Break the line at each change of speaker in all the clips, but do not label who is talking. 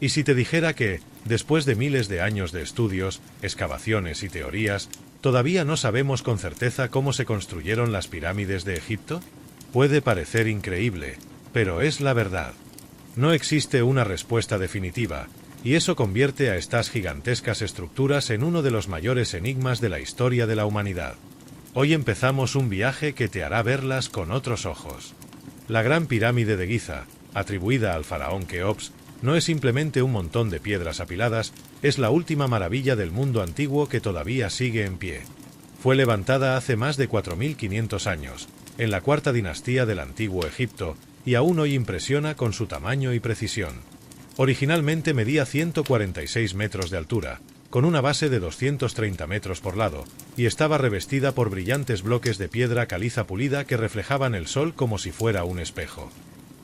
¿Y si te dijera que, después de miles de años de estudios, excavaciones y teorías, todavía no sabemos con certeza cómo se construyeron las pirámides de Egipto? Puede parecer increíble, pero es la verdad. No existe una respuesta definitiva, y eso convierte a estas gigantescas estructuras en uno de los mayores enigmas de la historia de la humanidad. Hoy empezamos un viaje que te hará verlas con otros ojos. La Gran Pirámide de Giza, atribuida al faraón Keops, no es simplemente un montón de piedras apiladas, es la última maravilla del mundo antiguo que todavía sigue en pie. Fue levantada hace más de 4500 años, en la cuarta dinastía del Antiguo Egipto, y aún hoy impresiona con su tamaño y precisión. Originalmente medía 146 metros de altura, con una base de 230 metros por lado, y estaba revestida por brillantes bloques de piedra caliza pulida que reflejaban el sol como si fuera un espejo.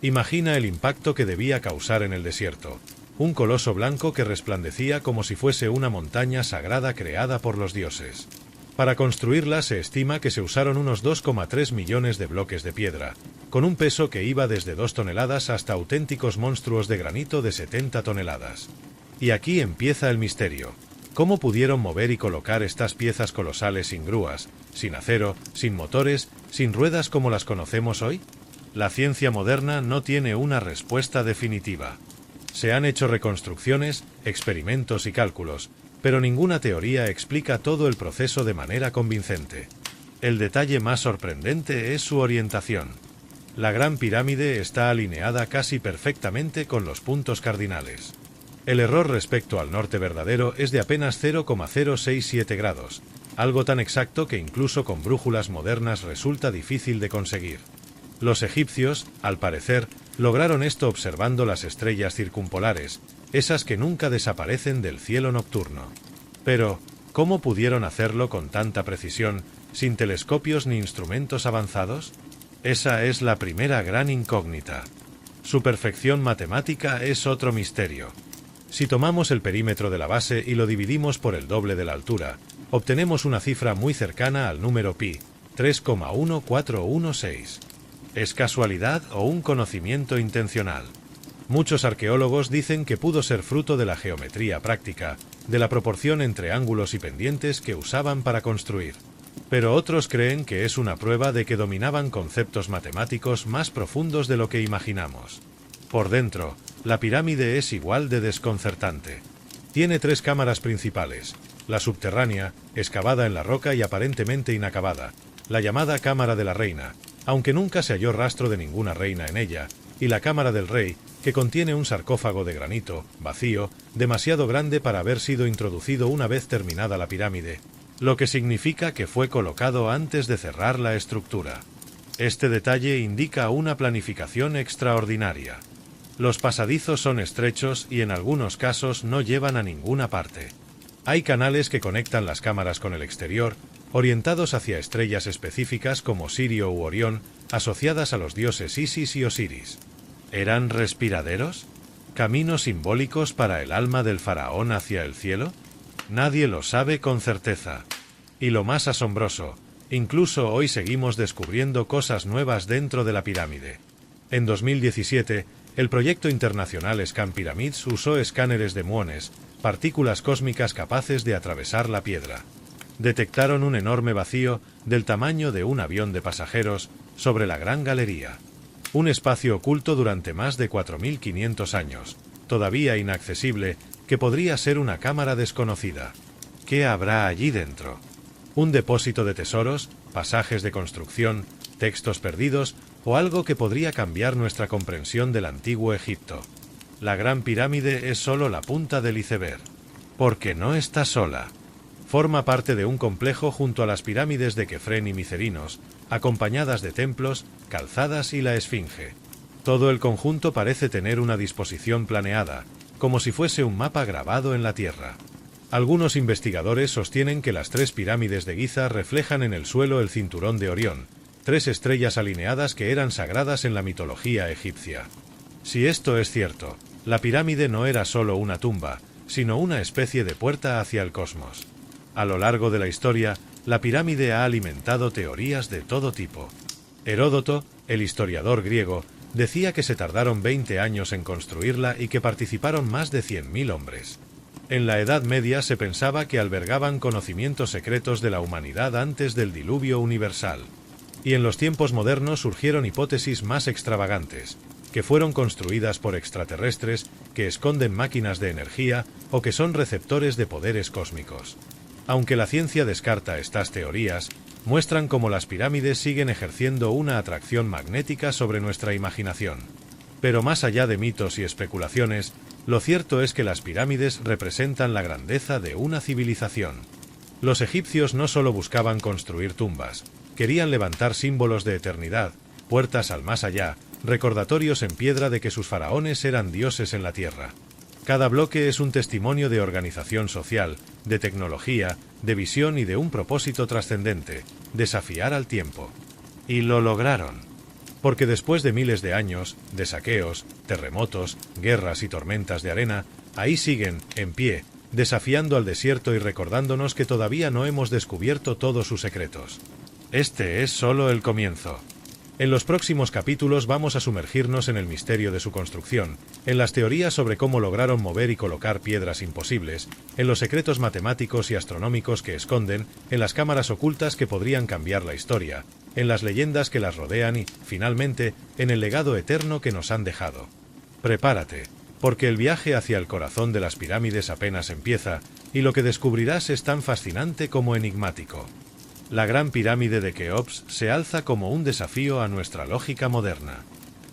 Imagina el impacto que debía causar en el desierto, un coloso blanco que resplandecía como si fuese una montaña sagrada creada por los dioses. Para construirla se estima que se usaron unos 2,3 millones de bloques de piedra, con un peso que iba desde 2 toneladas hasta auténticos monstruos de granito de 70 toneladas. Y aquí empieza el misterio. ¿Cómo pudieron mover y colocar estas piezas colosales sin grúas, sin acero, sin motores, sin ruedas como las conocemos hoy? La ciencia moderna no tiene una respuesta definitiva. Se han hecho reconstrucciones, experimentos y cálculos, pero ninguna teoría explica todo el proceso de manera convincente. El detalle más sorprendente es su orientación. La Gran Pirámide está alineada casi perfectamente con los puntos cardinales. El error respecto al norte verdadero es de apenas 0,067 grados, algo tan exacto que incluso con brújulas modernas resulta difícil de conseguir. Los egipcios, al parecer, lograron esto observando las estrellas circumpolares, esas que nunca desaparecen del cielo nocturno. Pero, ¿cómo pudieron hacerlo con tanta precisión, sin telescopios ni instrumentos avanzados? Esa es la primera gran incógnita. Su perfección matemática es otro misterio. Si tomamos el perímetro de la base y lo dividimos por el doble de la altura, obtenemos una cifra muy cercana al número pi, 3,1416. ¿Es casualidad o un conocimiento intencional? Muchos arqueólogos dicen que pudo ser fruto de la geometría práctica, de la proporción entre ángulos y pendientes que usaban para construir. Pero otros creen que es una prueba de que dominaban conceptos matemáticos más profundos de lo que imaginamos. Por dentro, la pirámide es igual de desconcertante. Tiene 3 cámaras principales: la subterránea, excavada en la roca y aparentemente inacabada, la llamada Cámara de la Reina, aunque nunca se halló rastro de ninguna reina en ella, y la Cámara del Rey, que contiene un sarcófago de granito, vacío, demasiado grande para haber sido introducido una vez terminada la pirámide, lo que significa que fue colocado antes de cerrar la estructura. Este detalle indica una planificación extraordinaria. Los pasadizos son estrechos y en algunos casos no llevan a ninguna parte. Hay canales que conectan las cámaras con el exterior, orientados hacia estrellas específicas como Sirio u Orión, asociadas a los dioses Isis y Osiris. ¿Eran respiraderos? ¿Caminos simbólicos para el alma del faraón hacia el cielo? Nadie lo sabe con certeza. Y lo más asombroso, incluso hoy seguimos descubriendo cosas nuevas dentro de la pirámide. En 2017, el proyecto internacional Scan Pyramids usó escáneres de muones, partículas cósmicas capaces de atravesar la piedra. Detectaron un enorme vacío, del tamaño de un avión de pasajeros, sobre la Gran Galería. Un espacio oculto durante más de 4500 años, todavía inaccesible, que podría ser una cámara desconocida. ¿Qué habrá allí dentro? ¿Un depósito de tesoros, pasajes de construcción, textos perdidos o algo que podría cambiar nuestra comprensión del antiguo Egipto? La Gran Pirámide es solo la punta del iceberg. Porque no está sola. Forma parte de un complejo junto a las pirámides de Kefren y Micerinos, acompañadas de templos, calzadas y la Esfinge. Todo el conjunto parece tener una disposición planeada, como si fuese un mapa grabado en la tierra. Algunos investigadores sostienen que las 3 pirámides de Giza reflejan en el suelo el cinturón de Orión, 3 estrellas alineadas que eran sagradas en la mitología egipcia. Si esto es cierto, la pirámide no era solo una tumba, sino una especie de puerta hacia el cosmos. A lo largo de la historia, la pirámide ha alimentado teorías de todo tipo. Heródoto, el historiador griego, decía que se tardaron 20 años en construirla y que participaron más de 100.000 hombres. En la Edad Media se pensaba que albergaban conocimientos secretos de la humanidad antes del diluvio universal. Y en los tiempos modernos surgieron hipótesis más extravagantes, que fueron construidas por extraterrestres, que esconden máquinas de energía o que son receptores de poderes cósmicos. Aunque la ciencia descarta estas teorías, muestran cómo las pirámides siguen ejerciendo una atracción magnética sobre nuestra imaginación. Pero más allá de mitos y especulaciones, lo cierto es que las pirámides representan la grandeza de una civilización. Los egipcios no solo buscaban construir tumbas, querían levantar símbolos de eternidad, puertas al más allá, recordatorios en piedra de que sus faraones eran dioses en la tierra. Cada bloque es un testimonio de organización social, de tecnología, de visión y de un propósito trascendente, desafiar al tiempo. Y lo lograron. Porque después de miles de años, de saqueos, terremotos, guerras y tormentas de arena, ahí siguen, en pie, desafiando al desierto y recordándonos que todavía no hemos descubierto todos sus secretos. Este es solo el comienzo. En los próximos capítulos vamos a sumergirnos en el misterio de su construcción, en las teorías sobre cómo lograron mover y colocar piedras imposibles, en los secretos matemáticos y astronómicos que esconden, en las cámaras ocultas que podrían cambiar la historia, en las leyendas que las rodean y, finalmente, en el legado eterno que nos han dejado. Prepárate, porque el viaje hacia el corazón de las pirámides apenas empieza, y lo que descubrirás es tan fascinante como enigmático. La Gran Pirámide de Keops se alza como un desafío a nuestra lógica moderna.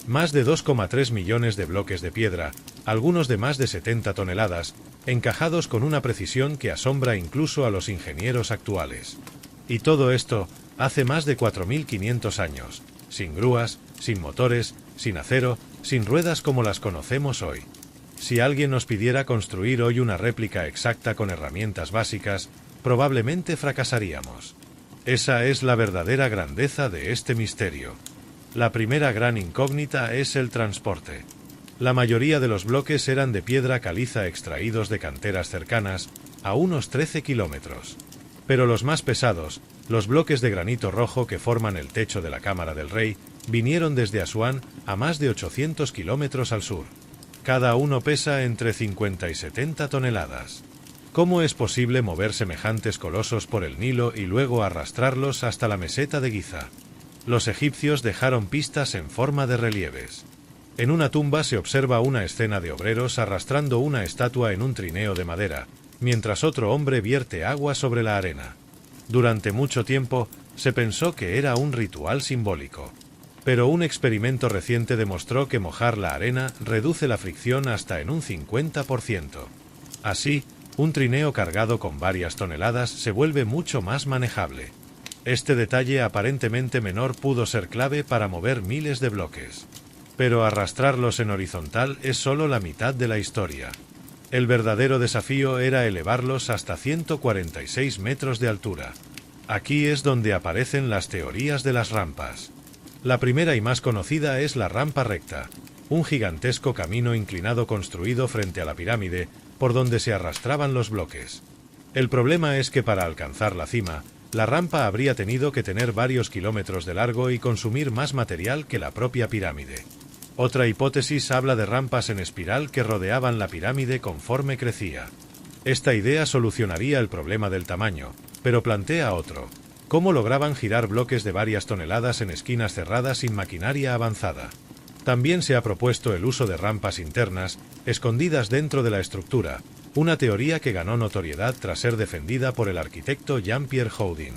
Más de 2,3 millones de bloques de piedra, algunos de más de 70 toneladas, encajados con una precisión que asombra incluso a los ingenieros actuales. Y todo esto hace más de 4.500 años, sin grúas, sin motores, sin acero, sin ruedas como las conocemos hoy. Si alguien nos pidiera construir hoy una réplica exacta con herramientas básicas, probablemente fracasaríamos. Esa es la verdadera grandeza de este misterio. La primera gran incógnita es el transporte. La mayoría de los bloques eran de piedra caliza extraídos de canteras cercanas, a unos 13 kilómetros. Pero los más pesados, los bloques de granito rojo que forman el techo de la Cámara del Rey, vinieron desde Asuán a más de 800 kilómetros al sur. Cada uno pesa entre 50 y 70 toneladas. ¿Cómo es posible mover semejantes colosos por el Nilo y luego arrastrarlos hasta la meseta de Giza? Los egipcios dejaron pistas en forma de relieves. En una tumba se observa una escena de obreros arrastrando una estatua en un trineo de madera, mientras otro hombre vierte agua sobre la arena. Durante mucho tiempo, se pensó que era un ritual simbólico. Pero un experimento reciente demostró que mojar la arena reduce la fricción hasta en un 50%. Así, un trineo cargado con varias toneladas se vuelve mucho más manejable. Este detalle aparentemente menor pudo ser clave para mover miles de bloques. Pero arrastrarlos en horizontal es solo la mitad de la historia. El verdadero desafío era elevarlos hasta 146 metros de altura. Aquí es donde aparecen las teorías de las rampas. La primera y más conocida es la rampa recta, un gigantesco camino inclinado construido frente a la pirámide, por donde se arrastraban los bloques. El problema es que para alcanzar la cima, la rampa habría tenido que tener varios kilómetros de largo y consumir más material que la propia pirámide. Otra hipótesis habla de rampas en espiral que rodeaban la pirámide conforme crecía. Esta idea solucionaría el problema del tamaño, pero plantea otro: ¿cómo lograban girar bloques de varias toneladas en esquinas cerradas sin maquinaria avanzada? También se ha propuesto el uso de rampas internas, escondidas dentro de la estructura, una teoría que ganó notoriedad tras ser defendida por el arquitecto Jean-Pierre Houdin.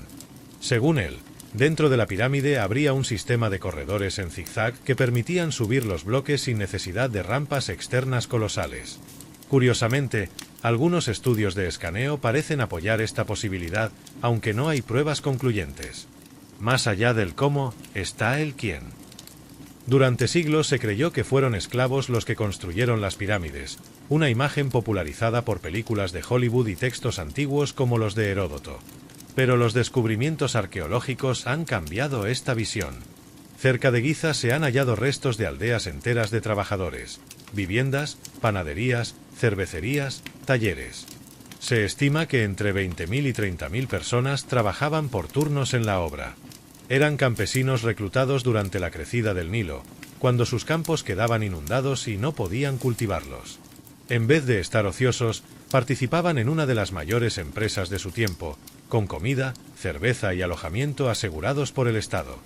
Según él, dentro de la pirámide habría un sistema de corredores en zigzag que permitían subir los bloques sin necesidad de rampas externas colosales. Curiosamente, algunos estudios de escaneo parecen apoyar esta posibilidad, aunque no hay pruebas concluyentes. Más allá del cómo, está el quién. Durante siglos se creyó que fueron esclavos los que construyeron las pirámides, una imagen popularizada por películas de Hollywood y textos antiguos como los de Heródoto. Pero los descubrimientos arqueológicos han cambiado esta visión. Cerca de Giza se han hallado restos de aldeas enteras de trabajadores, viviendas, panaderías, cervecerías, talleres. Se estima que entre 20.000 y 30.000 personas trabajaban por turnos en la obra. Eran campesinos reclutados durante la crecida del Nilo, cuando sus campos quedaban inundados y no podían cultivarlos. En vez de estar ociosos, participaban en una de las mayores empresas de su tiempo, con comida, cerveza y alojamiento asegurados por el Estado.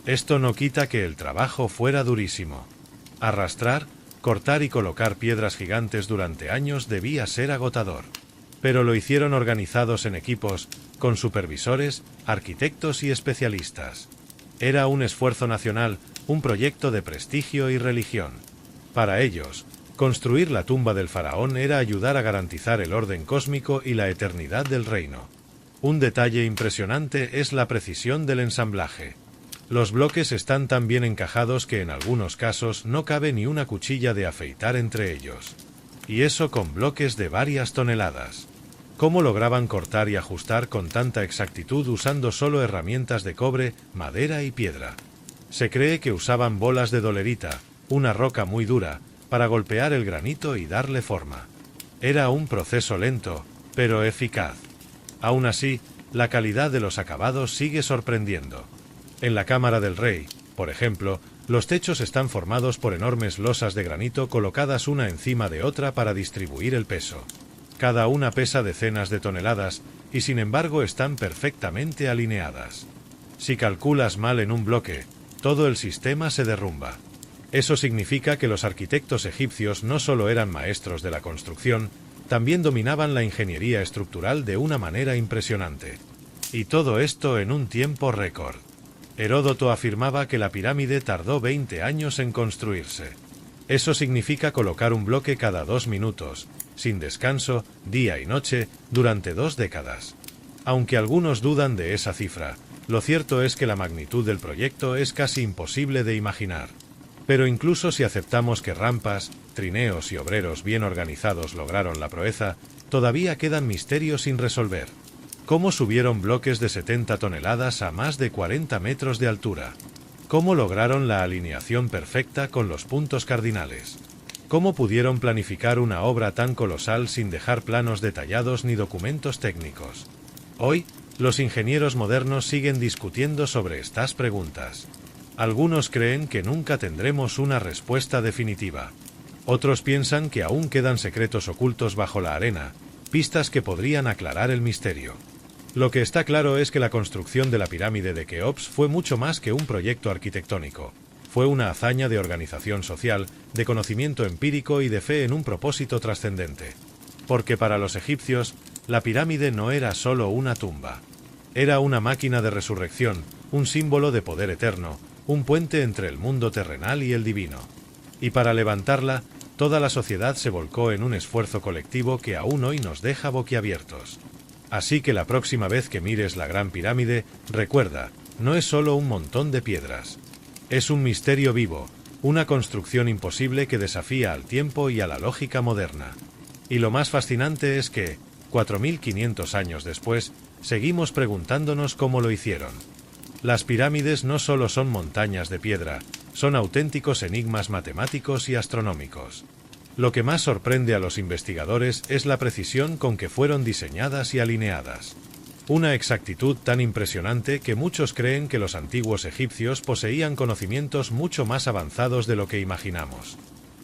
Esto no quita que el trabajo fuera durísimo. Arrastrar, cortar y colocar piedras gigantes durante años debía ser agotador. Pero lo hicieron organizados en equipos, con supervisores, arquitectos y especialistas. Era un esfuerzo nacional, un proyecto de prestigio y religión. Para ellos, construir la tumba del faraón era ayudar a garantizar el orden cósmico y la eternidad del reino. Un detalle impresionante es la precisión del ensamblaje. Los bloques están tan bien encajados que en algunos casos no cabe ni una cuchilla de afeitar entre ellos. Y eso con bloques de varias toneladas. ¿Cómo lograban cortar y ajustar con tanta exactitud usando solo herramientas de cobre, madera y piedra? Se cree que usaban bolas de dolerita, una roca muy dura, para golpear el granito y darle forma. Era un proceso lento, pero eficaz. Aún así, la calidad de los acabados sigue sorprendiendo. En la cámara del rey, por ejemplo, los techos están formados por enormes losas de granito colocadas una encima de otra para distribuir el peso. Cada una pesa decenas de toneladas y sin embargo están perfectamente alineadas. Si calculas mal en un bloque, todo el sistema se derrumba. Eso significa que los arquitectos egipcios no solo eran maestros de la construcción, también dominaban la ingeniería estructural de una manera impresionante. Y todo esto en un tiempo récord. Heródoto afirmaba que la pirámide tardó 20 años en construirse. Eso significa colocar un bloque cada 2 minutos, sin descanso, día y noche, durante 2 décadas. Aunque algunos dudan de esa cifra, lo cierto es que la magnitud del proyecto es casi imposible de imaginar. Pero incluso si aceptamos que rampas, trineos y obreros bien organizados lograron la proeza, todavía quedan misterios sin resolver. ¿Cómo subieron bloques de 70 toneladas a más de 40 metros de altura? ¿Cómo lograron la alineación perfecta con los puntos cardinales? ¿Cómo pudieron planificar una obra tan colosal sin dejar planos detallados ni documentos técnicos? Hoy, los ingenieros modernos siguen discutiendo sobre estas preguntas. Algunos creen que nunca tendremos una respuesta definitiva. Otros piensan que aún quedan secretos ocultos bajo la arena, pistas que podrían aclarar el misterio. Lo que está claro es que la construcción de la pirámide de Keops fue mucho más que un proyecto arquitectónico. Fue una hazaña de organización social, de conocimiento empírico y de fe en un propósito trascendente. Porque para los egipcios, la pirámide no era solo una tumba. Era una máquina de resurrección, un símbolo de poder eterno, un puente entre el mundo terrenal y el divino. Y para levantarla, toda la sociedad se volcó en un esfuerzo colectivo que aún hoy nos deja boquiabiertos. Así que la próxima vez que mires la Gran Pirámide, recuerda, no es solo un montón de piedras. Es un misterio vivo, una construcción imposible que desafía al tiempo y a la lógica moderna. Y lo más fascinante es que, 4500 años después, seguimos preguntándonos cómo lo hicieron. Las pirámides no solo son montañas de piedra, son auténticos enigmas matemáticos y astronómicos. Lo que más sorprende a los investigadores es la precisión con que fueron diseñadas y alineadas. Una exactitud tan impresionante que muchos creen que los antiguos egipcios poseían conocimientos mucho más avanzados de lo que imaginamos.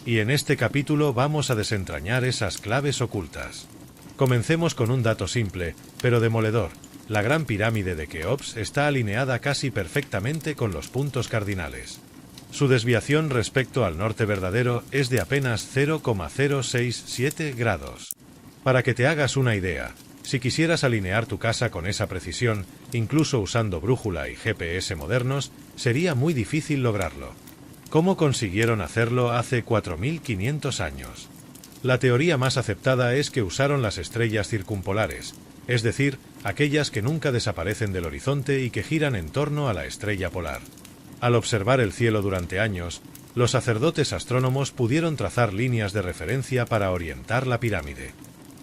Y en este capítulo vamos a desentrañar esas claves ocultas. Comencemos con un dato simple, pero demoledor. La Gran Pirámide de Keops está alineada casi perfectamente con los puntos cardinales. Su desviación respecto al norte verdadero es de apenas 0,067 grados. Para que te hagas una idea, si quisieras alinear tu casa con esa precisión, incluso usando brújula y GPS modernos, sería muy difícil lograrlo. ¿Cómo consiguieron hacerlo hace 4500 años? La teoría más aceptada es que usaron las estrellas circumpolares, es decir, aquellas que nunca desaparecen del horizonte y que giran en torno a la estrella polar. Al observar el cielo durante años, los sacerdotes astrónomos pudieron trazar líneas de referencia para orientar la pirámide.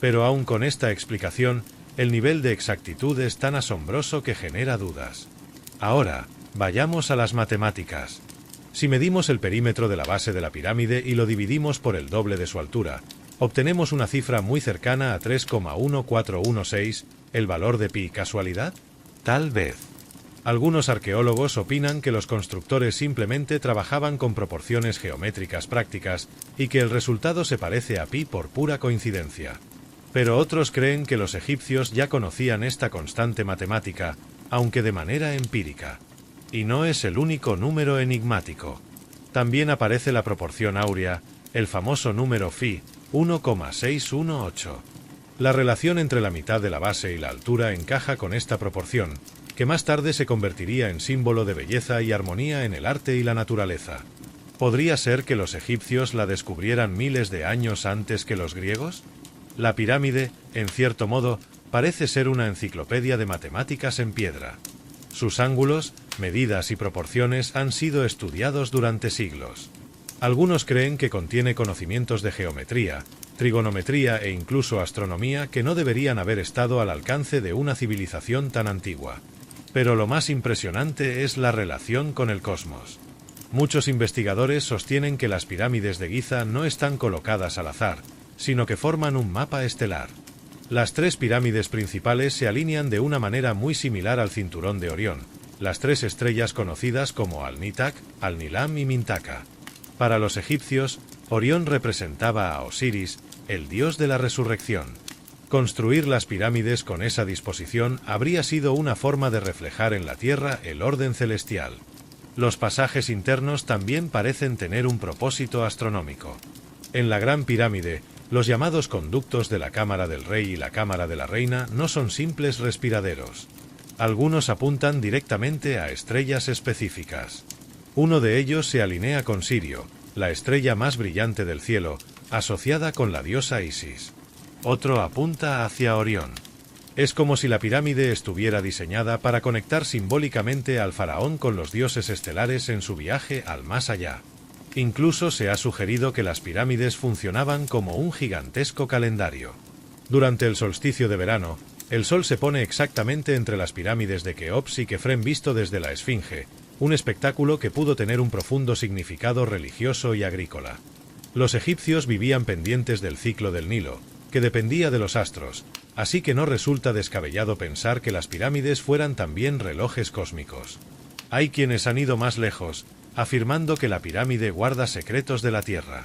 Pero aún con esta explicación, el nivel de exactitud es tan asombroso que genera dudas. Ahora, vayamos a las matemáticas. Si medimos el perímetro de la base de la pirámide y lo dividimos por el doble de su altura, obtenemos una cifra muy cercana a 3,1416, ¿el valor de pi casualidad? Tal vez. Algunos arqueólogos opinan que los constructores simplemente trabajaban con proporciones geométricas prácticas y que el resultado se parece a pi por pura coincidencia. Pero otros creen que los egipcios ya conocían esta constante matemática, aunque de manera empírica. Y no es el único número enigmático. También aparece la proporción áurea, el famoso número phi, 1,618. La relación entre la mitad de la base y la altura encaja con esta proporción, que más tarde se convertiría en símbolo de belleza y armonía en el arte y la naturaleza. ¿Podría ser que los egipcios la descubrieran miles de años antes que los griegos? La pirámide, en cierto modo, parece ser una enciclopedia de matemáticas en piedra. Sus ángulos, medidas y proporciones han sido estudiados durante siglos. Algunos creen que contiene conocimientos de geometría, trigonometría e incluso astronomía que no deberían haber estado al alcance de una civilización tan antigua. Pero lo más impresionante es la relación con el cosmos. Muchos investigadores sostienen que las pirámides de Giza no están colocadas al azar, sino que forman un mapa estelar. Las tres pirámides principales se alinean de una manera muy similar al cinturón de Orión, las tres estrellas conocidas como Al-Nitak, Al-Nilam y Mintaka. Para los egipcios, Orión representaba a Osiris, el dios de la resurrección. Construir las pirámides con esa disposición habría sido una forma de reflejar en la tierra el orden celestial. Los pasajes internos también parecen tener un propósito astronómico. En la Gran Pirámide, los llamados conductos de la Cámara del Rey y la Cámara de la Reina no son simples respiraderos. Algunos apuntan directamente a estrellas específicas. Uno de ellos se alinea con Sirio, la estrella más brillante del cielo, asociada con la diosa Isis. Otro apunta hacia Orión. Es como si la pirámide estuviera diseñada para conectar simbólicamente al faraón con los dioses estelares en su viaje al más allá. Incluso se ha sugerido que las pirámides funcionaban como un gigantesco calendario. Durante el solsticio de verano, el sol se pone exactamente entre las pirámides de Keops y Kefren visto desde la Esfinge, un espectáculo que pudo tener un profundo significado religioso y agrícola. Los egipcios vivían pendientes del ciclo del Nilo, que dependía de los astros, así que no resulta descabellado pensar que las pirámides fueran también relojes cósmicos. Hay quienes han ido más lejos, afirmando que la pirámide guarda secretos de la Tierra.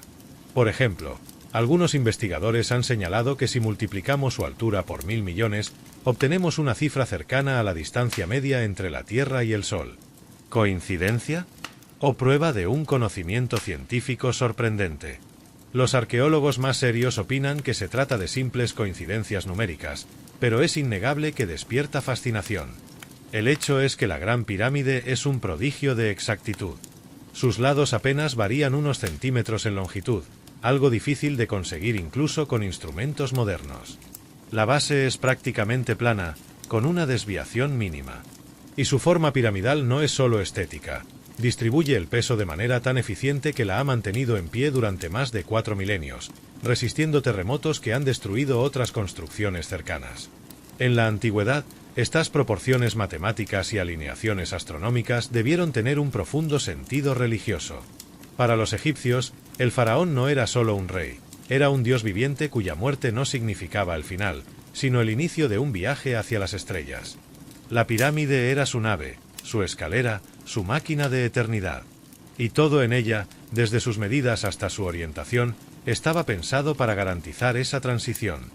Por ejemplo, algunos investigadores han señalado que si multiplicamos su altura por 1000 millones, obtenemos una cifra cercana a la distancia media entre la Tierra y el Sol. ¿Coincidencia? ¿O prueba de un conocimiento científico sorprendente? Los arqueólogos más serios opinan que se trata de simples coincidencias numéricas, pero es innegable que despierta fascinación. El hecho es que la Gran Pirámide es un prodigio de exactitud. Sus lados apenas varían unos centímetros en longitud, algo difícil de conseguir incluso con instrumentos modernos. La base es prácticamente plana, con una desviación mínima. Y su forma piramidal no es solo estética. Distribuye el peso de manera tan eficiente que la ha mantenido en pie durante más de 4 milenios, resistiendo terremotos que han destruido otras construcciones cercanas. En la antigüedad, estas proporciones matemáticas y alineaciones astronómicas debieron tener un profundo sentido religioso. Para los egipcios, el faraón no era solo un rey, era un dios viviente cuya muerte no significaba el final, sino el inicio de un viaje hacia las estrellas. La pirámide era su nave, su escalera, su máquina de eternidad. Y todo en ella, desde sus medidas hasta su orientación, estaba pensado para garantizar esa transición.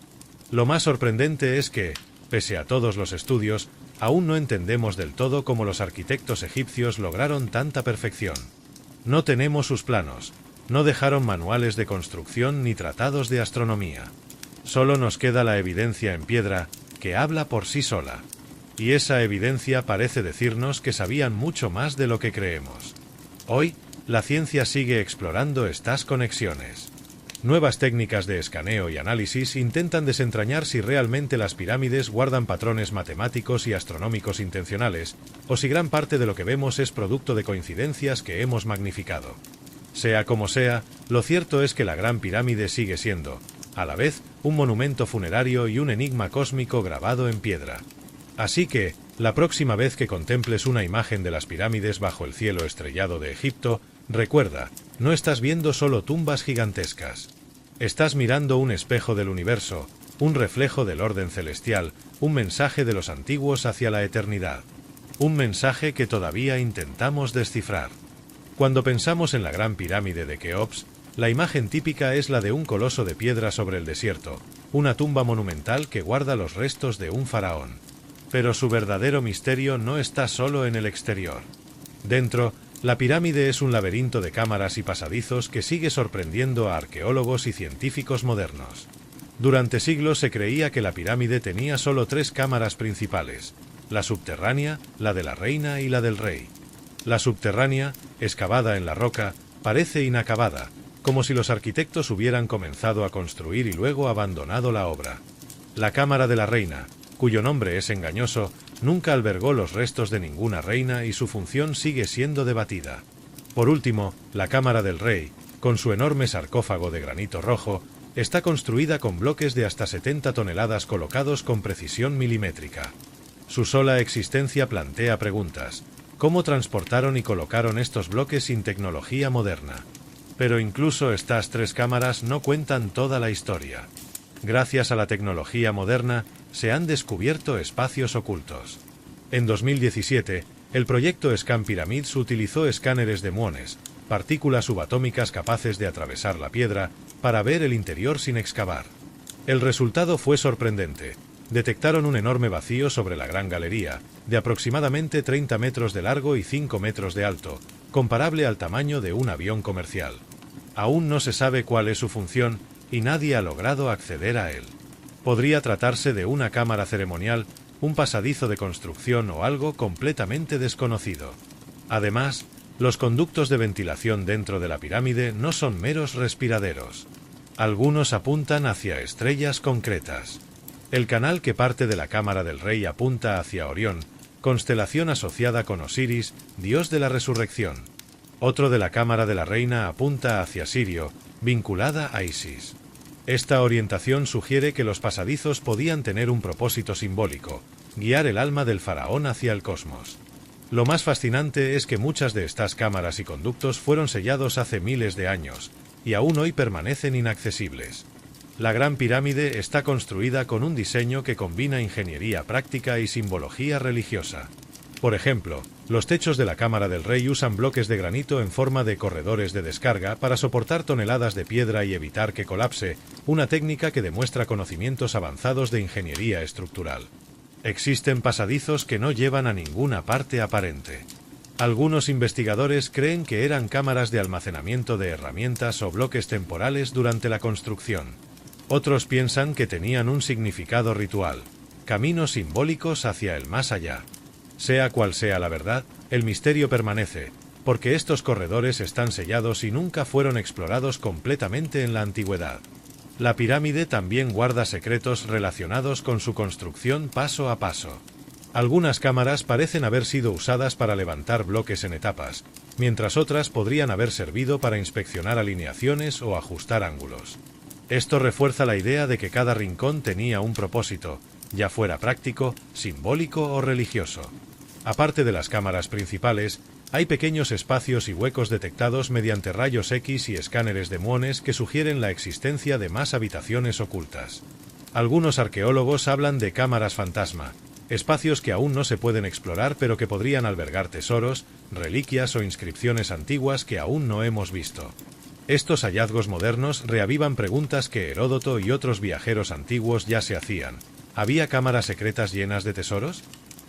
Lo más sorprendente es que, pese a todos los estudios, aún no entendemos del todo cómo los arquitectos egipcios lograron tanta perfección. No tenemos sus planos, no dejaron manuales de construcción ni tratados de astronomía. Solo nos queda la evidencia en piedra, que habla por sí sola. Y esa evidencia parece decirnos que sabían mucho más de lo que creemos. Hoy, la ciencia sigue explorando estas conexiones. Nuevas técnicas de escaneo y análisis intentan desentrañar si realmente las pirámides guardan patrones matemáticos y astronómicos intencionales, o si gran parte de lo que vemos es producto de coincidencias que hemos magnificado. Sea como sea, lo cierto es que la Gran Pirámide sigue siendo, a la vez, un monumento funerario y un enigma cósmico grabado en piedra. Así que, la próxima vez que contemples una imagen de las pirámides bajo el cielo estrellado de Egipto, recuerda, no estás viendo solo tumbas gigantescas. Estás mirando un espejo del universo, un reflejo del orden celestial, un mensaje de los antiguos hacia la eternidad. Un mensaje que todavía intentamos descifrar. Cuando pensamos en la Gran Pirámide de Keops, la imagen típica es la de un coloso de piedra sobre el desierto, una tumba monumental que guarda los restos de un faraón. Pero su verdadero misterio no está solo en el exterior. Dentro, la pirámide es un laberinto de cámaras y pasadizos que sigue sorprendiendo a arqueólogos y científicos modernos. Durante siglos se creía que la pirámide tenía solo 3 cámaras principales: la subterránea, la de la reina y la del rey. La subterránea, excavada en la roca, parece inacabada, como si los arquitectos hubieran comenzado a construir y luego abandonado la obra. La cámara de la reina, cuyo nombre es engañoso, nunca albergó los restos de ninguna reina y su función sigue siendo debatida. Por último, la cámara del rey, con su enorme sarcófago de granito rojo, está construida con bloques de hasta 70 toneladas colocados con precisión milimétrica. Su sola existencia plantea preguntas. ¿Cómo transportaron y colocaron estos bloques sin tecnología moderna? Pero incluso estas 3 cámaras no cuentan toda la historia. Gracias a la tecnología moderna, se han descubierto espacios ocultos. En 2017, el proyecto Scan Pyramids utilizó escáneres de muones, partículas subatómicas capaces de atravesar la piedra, para ver el interior sin excavar. El resultado fue sorprendente. Detectaron un enorme vacío sobre la gran galería, de aproximadamente 30 metros de largo y 5 metros de alto, comparable al tamaño de un avión comercial. Aún no se sabe cuál es su función, y nadie ha logrado acceder a él. Podría tratarse de una cámara ceremonial, un pasadizo de construcción o algo completamente desconocido. Además, los conductos de ventilación dentro de la pirámide no son meros respiraderos. Algunos apuntan hacia estrellas concretas. El canal que parte de la cámara del rey apunta hacia Orión, constelación asociada con Osiris, dios de la resurrección. Otro de la cámara de la reina apunta hacia Sirio, vinculada a Isis. Esta orientación sugiere que los pasadizos podían tener un propósito simbólico: guiar el alma del faraón hacia el cosmos. Lo más fascinante es que muchas de estas cámaras y conductos fueron sellados hace miles de años, y aún hoy permanecen inaccesibles. La Gran Pirámide está construida con un diseño que combina ingeniería práctica y simbología religiosa. Por ejemplo, los techos de la cámara del rey usan bloques de granito en forma de corredores de descarga para soportar toneladas de piedra y evitar que colapse, una técnica que demuestra conocimientos avanzados de ingeniería estructural. Existen pasadizos que no llevan a ninguna parte aparente. Algunos investigadores creen que eran cámaras de almacenamiento de herramientas o bloques temporales durante la construcción. Otros piensan que tenían un significado ritual, caminos simbólicos hacia el más allá. Sea cual sea la verdad, el misterio permanece, porque estos corredores están sellados y nunca fueron explorados completamente en la antigüedad. La pirámide también guarda secretos relacionados con su construcción paso a paso. Algunas cámaras parecen haber sido usadas para levantar bloques en etapas, mientras otras podrían haber servido para inspeccionar alineaciones o ajustar ángulos. Esto refuerza la idea de que cada rincón tenía un propósito, ya fuera práctico, simbólico o religioso. Aparte de las cámaras principales, hay pequeños espacios y huecos detectados mediante rayos X y escáneres de muones que sugieren la existencia de más habitaciones ocultas. Algunos arqueólogos hablan de cámaras fantasma, espacios que aún no se pueden explorar pero que podrían albergar tesoros, reliquias o inscripciones antiguas que aún no hemos visto. Estos hallazgos modernos reavivan preguntas que Heródoto y otros viajeros antiguos ya se hacían. ¿Había cámaras secretas llenas de tesoros?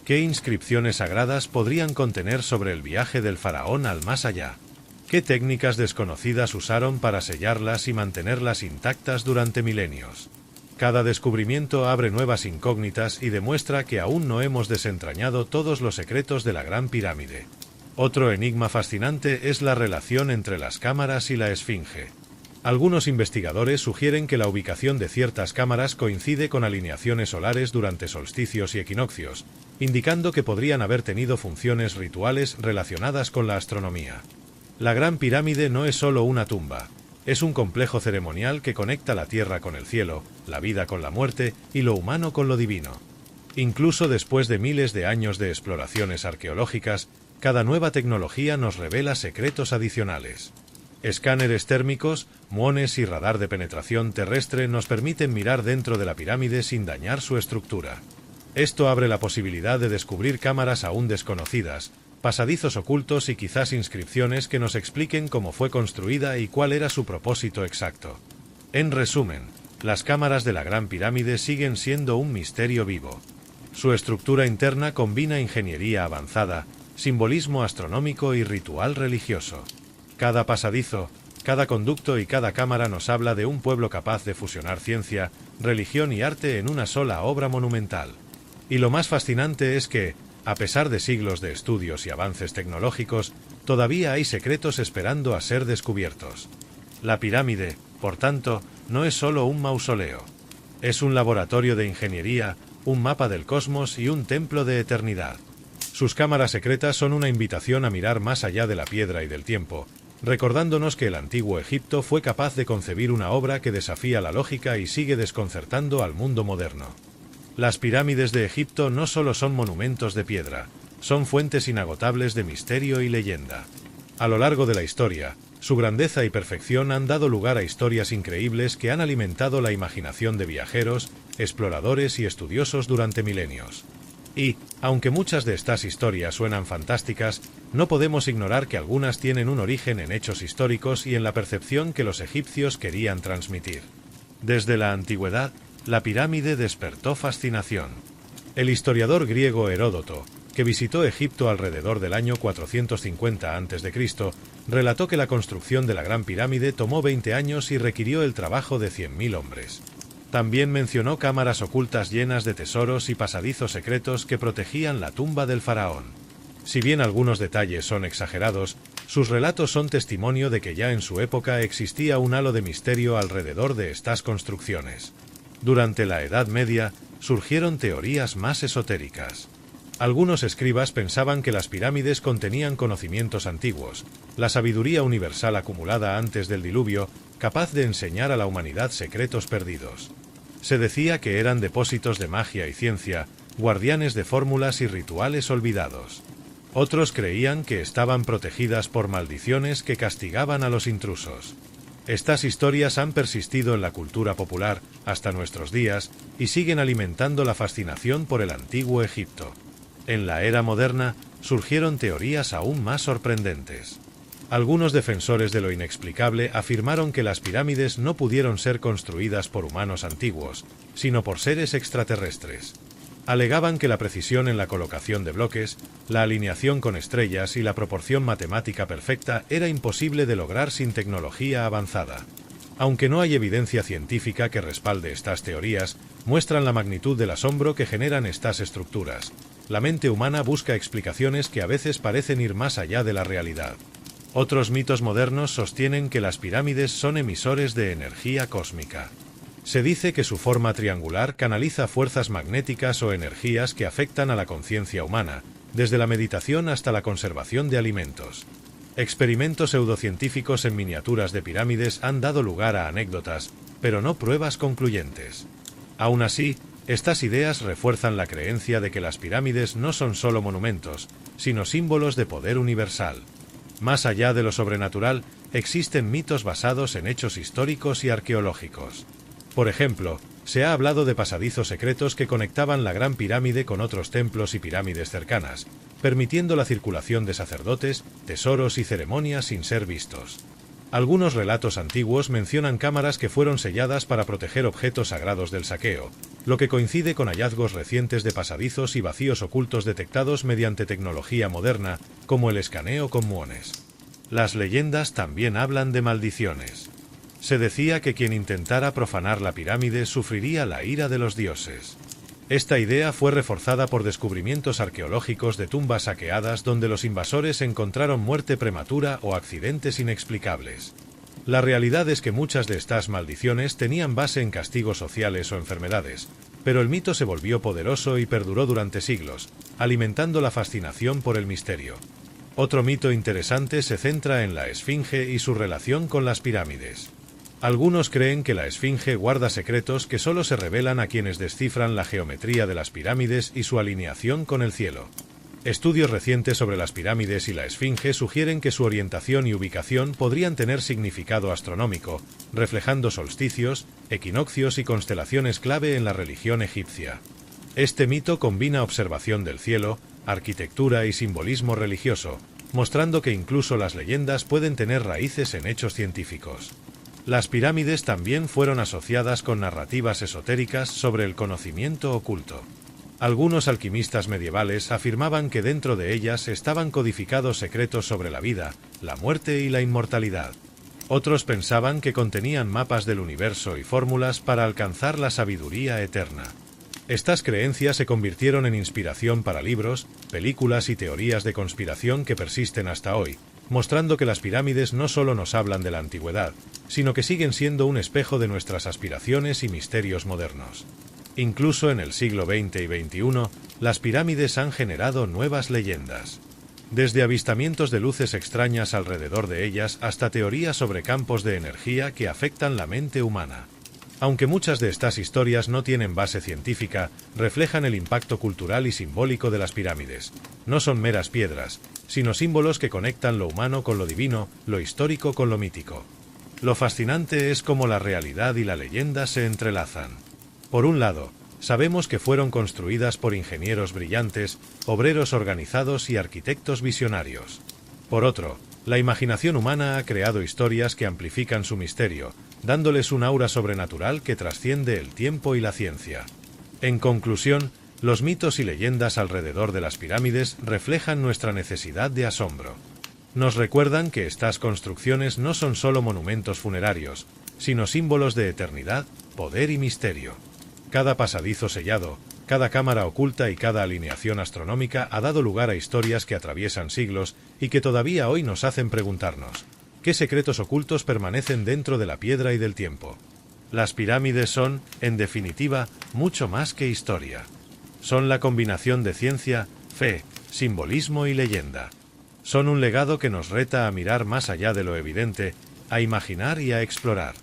¿Qué inscripciones sagradas podrían contener sobre el viaje del faraón al más allá? ¿Qué técnicas desconocidas usaron para sellarlas y mantenerlas intactas durante milenios? Cada descubrimiento abre nuevas incógnitas y demuestra que aún no hemos desentrañado todos los secretos de la Gran Pirámide. Otro enigma fascinante es la relación entre las cámaras y la esfinge. Algunos investigadores sugieren que la ubicación de ciertas cámaras coincide con alineaciones solares durante solsticios y equinoccios, indicando que podrían haber tenido funciones rituales relacionadas con la astronomía. La Gran Pirámide no es solo una tumba, es un complejo ceremonial que conecta la tierra con el cielo, la vida con la muerte y lo humano con lo divino. Incluso después de miles de años de exploraciones arqueológicas, cada nueva tecnología nos revela secretos adicionales. Escáneres térmicos, muones y radar de penetración terrestre nos permiten mirar dentro de la pirámide sin dañar su estructura. Esto abre la posibilidad de descubrir cámaras aún desconocidas, pasadizos ocultos y quizás inscripciones que nos expliquen cómo fue construida y cuál era su propósito exacto. En resumen, las cámaras de la Gran Pirámide siguen siendo un misterio vivo. Su estructura interna combina ingeniería avanzada, simbolismo astronómico y ritual religioso. Cada pasadizo, cada conducto y cada cámara nos habla de un pueblo capaz de fusionar ciencia, religión y arte en una sola obra monumental. Y lo más fascinante es que, a pesar de siglos de estudios y avances tecnológicos, todavía hay secretos esperando a ser descubiertos. La pirámide, por tanto, no es solo un mausoleo. Es un laboratorio de ingeniería, un mapa del cosmos y un templo de eternidad. Sus cámaras secretas son una invitación a mirar más allá de la piedra y del tiempo, recordándonos que el antiguo Egipto fue capaz de concebir una obra que desafía la lógica y sigue desconcertando al mundo moderno. Las pirámides de Egipto no solo son monumentos de piedra, son fuentes inagotables de misterio y leyenda. A lo largo de la historia, su grandeza y perfección han dado lugar a historias increíbles que han alimentado la imaginación de viajeros, exploradores y estudiosos durante milenios. Y, aunque muchas de estas historias suenan fantásticas, no podemos ignorar que algunas tienen un origen en hechos históricos y en la percepción que los egipcios querían transmitir. Desde la antigüedad, la pirámide despertó fascinación. El historiador griego Heródoto, que visitó Egipto alrededor del año 450 a.C., relató que la construcción de la Gran Pirámide tomó 20 años y requirió el trabajo de 100.000 hombres. También mencionó cámaras ocultas llenas de tesoros y pasadizos secretos que protegían la tumba del faraón. Si bien algunos detalles son exagerados, sus relatos son testimonio de que ya en su época existía un halo de misterio alrededor de estas construcciones. Durante la Edad Media, surgieron teorías más esotéricas. Algunos escribas pensaban que las pirámides contenían conocimientos antiguos, la sabiduría universal acumulada antes del diluvio, capaz de enseñar a la humanidad secretos perdidos. Se decía que eran depósitos de magia y ciencia, guardianes de fórmulas y rituales olvidados. Otros creían que estaban protegidas por maldiciones que castigaban a los intrusos. Estas historias han persistido en la cultura popular hasta nuestros días y siguen alimentando la fascinación por el antiguo Egipto. En la era moderna, surgieron teorías aún más sorprendentes. Algunos defensores de lo inexplicable afirmaron que las pirámides no pudieron ser construidas por humanos antiguos, sino por seres extraterrestres. Alegaban que la precisión en la colocación de bloques, la alineación con estrellas y la proporción matemática perfecta era imposible de lograr sin tecnología avanzada. Aunque no hay evidencia científica que respalde estas teorías, muestran la magnitud del asombro que generan estas estructuras. La mente humana busca explicaciones que a veces parecen ir más allá de la realidad. Otros mitos modernos sostienen que las pirámides son emisores de energía cósmica. Se dice que su forma triangular canaliza fuerzas magnéticas o energías que afectan a la conciencia humana, desde la meditación hasta la conservación de alimentos. Experimentos pseudocientíficos en miniaturas de pirámides han dado lugar a anécdotas, pero no pruebas concluyentes. Aún así, estas ideas refuerzan la creencia de que las pirámides no son solo monumentos, sino símbolos de poder universal. Más allá de lo sobrenatural, existen mitos basados en hechos históricos y arqueológicos. Por ejemplo, se ha hablado de pasadizos secretos que conectaban la Gran Pirámide con otros templos y pirámides cercanas, permitiendo la circulación de sacerdotes, tesoros y ceremonias sin ser vistos. Algunos relatos antiguos mencionan cámaras que fueron selladas para proteger objetos sagrados del saqueo, lo que coincide con hallazgos recientes de pasadizos y vacíos ocultos detectados mediante tecnología moderna, como el escaneo con muones. Las leyendas también hablan de maldiciones. Se decía que quien intentara profanar la pirámide sufriría la ira de los dioses. Esta idea fue reforzada por descubrimientos arqueológicos de tumbas saqueadas donde los invasores encontraron muerte prematura o accidentes inexplicables. La realidad es que muchas de estas maldiciones tenían base en castigos sociales o enfermedades, pero el mito se volvió poderoso y perduró durante siglos, alimentando la fascinación por el misterio. Otro mito interesante se centra en la Esfinge y su relación con las pirámides. Algunos creen que la Esfinge guarda secretos que solo se revelan a quienes descifran la geometría de las pirámides y su alineación con el cielo. Estudios recientes sobre las pirámides y la Esfinge sugieren que su orientación y ubicación podrían tener significado astronómico, reflejando solsticios, equinoccios y constelaciones clave en la religión egipcia. Este mito combina observación del cielo, arquitectura y simbolismo religioso, mostrando que incluso las leyendas pueden tener raíces en hechos científicos. Las pirámides también fueron asociadas con narrativas esotéricas sobre el conocimiento oculto. Algunos alquimistas medievales afirmaban que dentro de ellas estaban codificados secretos sobre la vida, la muerte y la inmortalidad. Otros pensaban que contenían mapas del universo y fórmulas para alcanzar la sabiduría eterna. Estas creencias se convirtieron en inspiración para libros, películas y teorías de conspiración que persisten hasta hoy, mostrando que las pirámides no solo nos hablan de la antigüedad, sino que siguen siendo un espejo de nuestras aspiraciones y misterios modernos. Incluso en el siglo XX y XXI, las pirámides han generado nuevas leyendas. Desde avistamientos de luces extrañas alrededor de ellas hasta teorías sobre campos de energía que afectan la mente humana. Aunque muchas de estas historias no tienen base científica, reflejan el impacto cultural y simbólico de las pirámides. No son meras piedras, sino símbolos que conectan lo humano con lo divino, lo histórico con lo mítico. Lo fascinante es cómo la realidad y la leyenda se entrelazan. Por un lado, sabemos que fueron construidas por ingenieros brillantes, obreros organizados y arquitectos visionarios. Por otro, la imaginación humana ha creado historias que amplifican su misterio, dándoles un aura sobrenatural que trasciende el tiempo y la ciencia. En conclusión, los mitos y leyendas alrededor de las pirámides reflejan nuestra necesidad de asombro. Nos recuerdan que estas construcciones no son solo monumentos funerarios, sino símbolos de eternidad, poder y misterio. Cada pasadizo sellado, cada cámara oculta y cada alineación astronómica ha dado lugar a historias que atraviesan siglos y que todavía hoy nos hacen preguntarnos: ¿qué secretos ocultos permanecen dentro de la piedra y del tiempo? Las pirámides son, en definitiva, mucho más que historia. Son la combinación de ciencia, fe, simbolismo y leyenda. Son un legado que nos reta a mirar más allá de lo evidente, a imaginar y a explorar.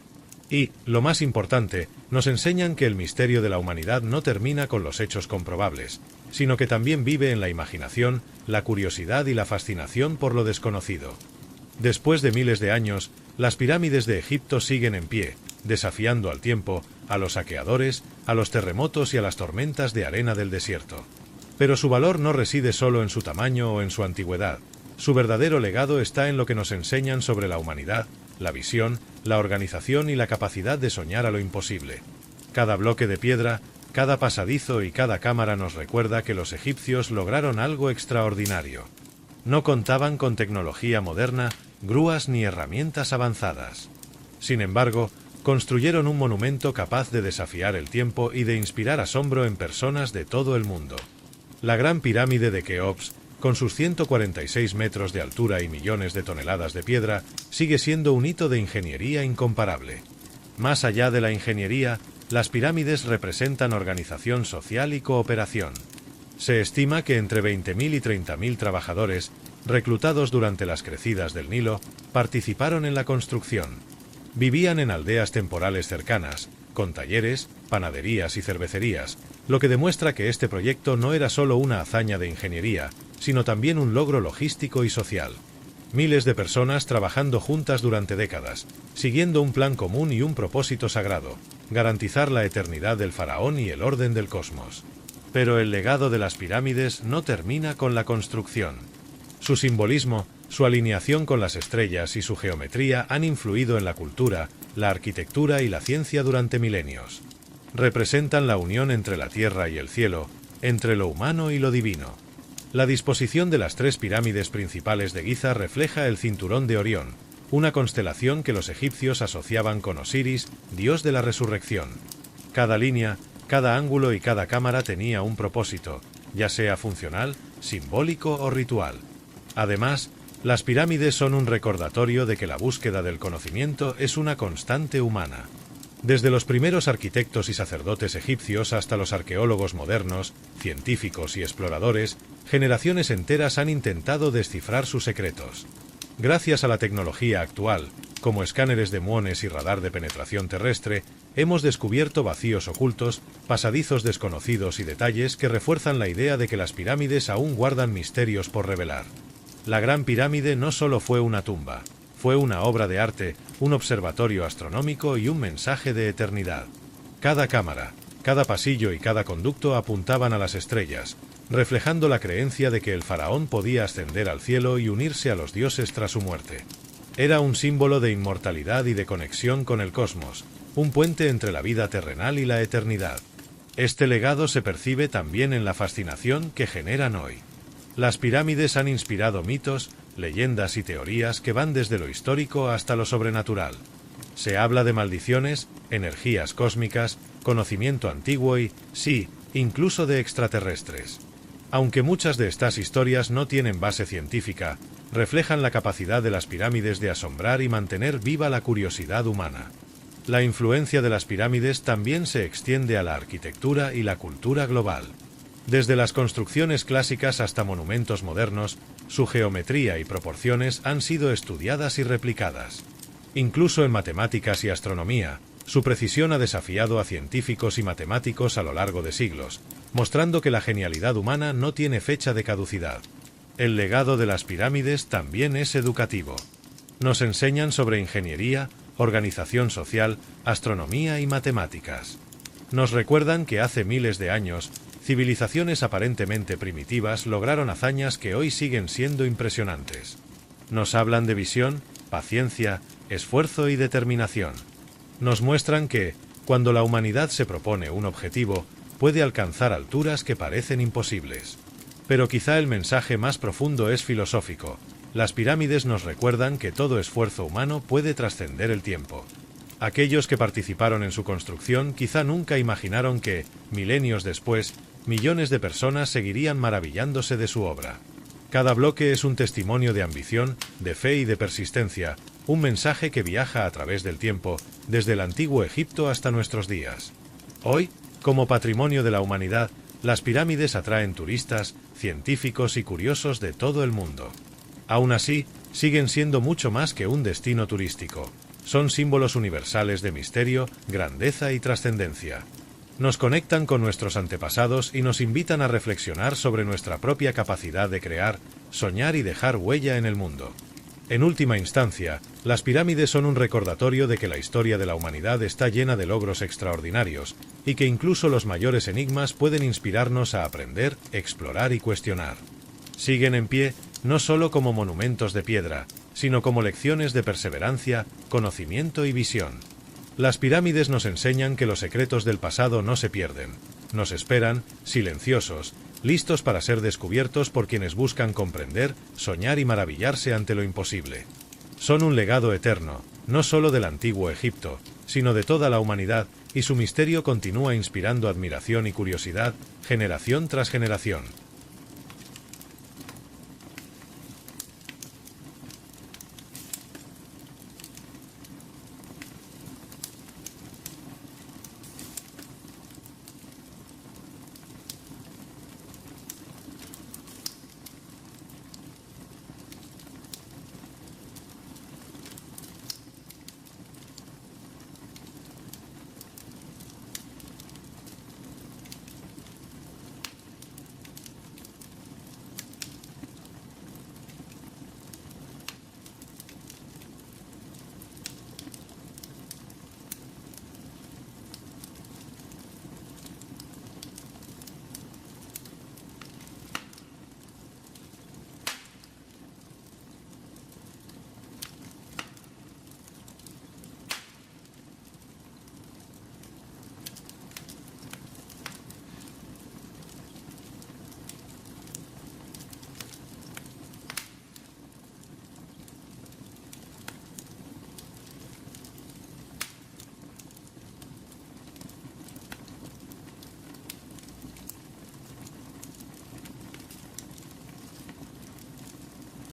Y, lo más importante, nos enseñan que el misterio de la humanidad no termina con los hechos comprobables, sino que también vive en la imaginación, la curiosidad y la fascinación por lo desconocido. Después de miles de años, las pirámides de Egipto siguen en pie, desafiando al tiempo, a los saqueadores, a los terremotos y a las tormentas de arena del desierto. Pero su valor no reside solo en su tamaño o en su antigüedad. Su verdadero legado está en lo que nos enseñan sobre la humanidad, la visión, la organización y la capacidad de soñar a lo imposible. Cada bloque de piedra, cada pasadizo y cada cámara nos recuerda que los egipcios lograron algo extraordinario. No contaban con tecnología moderna, grúas ni herramientas avanzadas. Sin embargo, construyeron un monumento capaz de desafiar el tiempo y de inspirar asombro en personas de todo el mundo. La Gran Pirámide de Keops, con sus 146 metros de altura y millones de toneladas de piedra, sigue siendo un hito de ingeniería incomparable. Más allá de la ingeniería, las pirámides representan organización social y cooperación. Se estima que entre 20.000 y 30.000 trabajadores, reclutados durante las crecidas del Nilo, participaron en la construcción. Vivían en aldeas temporales cercanas, con talleres, panaderías y cervecerías, lo que demuestra que este proyecto no era solo una hazaña de ingeniería, sino también un logro logístico y social. Miles de personas trabajando juntas durante décadas, siguiendo un plan común y un propósito sagrado: garantizar la eternidad del faraón y el orden del cosmos. Pero el legado de las pirámides no termina con la construcción. Su simbolismo, su alineación con las estrellas y su geometría han influido en la cultura, la arquitectura y la ciencia durante milenios. Representan la unión entre la tierra y el cielo, entre lo humano y lo divino. La disposición de las tres pirámides principales de Giza refleja el cinturón de Orión, una constelación que los egipcios asociaban con Osiris, dios de la resurrección. Cada línea, cada ángulo y cada cámara tenía un propósito, ya sea funcional, simbólico o ritual. Además, las pirámides son un recordatorio de que la búsqueda del conocimiento es una constante humana. Desde los primeros arquitectos y sacerdotes egipcios hasta los arqueólogos modernos, científicos y exploradores, generaciones enteras han intentado descifrar sus secretos. Gracias a la tecnología actual, como escáneres de muones y radar de penetración terrestre, hemos descubierto vacíos ocultos, pasadizos desconocidos y detalles que refuerzan la idea de que las pirámides aún guardan misterios por revelar. La Gran Pirámide no solo fue una tumba, fue una obra de arte, un observatorio astronómico y un mensaje de eternidad. Cada cámara, Cada pasillo y cada conducto apuntaban a las estrellas, reflejando la creencia de que el faraón podía ascender al cielo y unirse a los dioses tras su muerte. Era un símbolo de inmortalidad y de conexión con el cosmos, un puente entre la vida terrenal y la eternidad. Este legado se percibe también en la fascinación que generan hoy. Las pirámides han inspirado mitos, leyendas y teorías que van desde lo histórico hasta lo sobrenatural. Se habla de maldiciones, energías cósmicas, conocimiento antiguo y, sí, incluso de extraterrestres. Aunque muchas de estas historias no tienen base científica, reflejan la capacidad de las pirámides de asombrar y mantener viva la curiosidad humana. La influencia de las pirámides también se extiende a la arquitectura y la cultura global. Desde las construcciones clásicas hasta monumentos modernos, su geometría y proporciones han sido estudiadas y replicadas. Incluso en matemáticas y astronomía, su precisión ha desafiado a científicos y matemáticos a lo largo de siglos, mostrando que la genialidad humana no tiene fecha de caducidad. El legado de las pirámides también es educativo. Nos enseñan sobre ingeniería, organización social, astronomía y matemáticas. Nos recuerdan que hace miles de años, civilizaciones aparentemente primitivas lograron hazañas que hoy siguen siendo impresionantes. Nos hablan de visión, paciencia, esfuerzo y determinación. Nos muestran que, cuando la humanidad se propone un objetivo, puede alcanzar alturas que parecen imposibles. Pero quizá el mensaje más profundo es filosófico. Las pirámides nos recuerdan que todo esfuerzo humano puede trascender el tiempo. Aquellos que participaron en su construcción quizá nunca imaginaron que, milenios después, millones de personas seguirían maravillándose de su obra. Cada bloque es un testimonio de ambición, de fe y de persistencia, un mensaje que viaja a través del tiempo, desde el antiguo Egipto hasta nuestros días. Hoy, como patrimonio de la humanidad, las pirámides atraen turistas, científicos y curiosos de todo el mundo. Aún así, siguen siendo mucho más que un destino turístico. Son símbolos universales de misterio, grandeza y trascendencia. Nos conectan con nuestros antepasados y nos invitan a reflexionar sobre nuestra propia capacidad de crear, soñar y dejar huella en el mundo. En última instancia, las pirámides son un recordatorio de que la historia de la humanidad está llena de logros extraordinarios y que incluso los mayores enigmas pueden inspirarnos a aprender, explorar y cuestionar. Siguen en pie, no solo como monumentos de piedra, sino como lecciones de perseverancia, conocimiento y visión. Las pirámides nos enseñan que los secretos del pasado no se pierden. Nos esperan, silenciosos, listos para ser descubiertos por quienes buscan comprender, soñar y maravillarse ante lo imposible. Son un legado eterno, no solo del antiguo Egipto, sino de toda la humanidad, y su misterio continúa inspirando admiración y curiosidad, generación tras generación.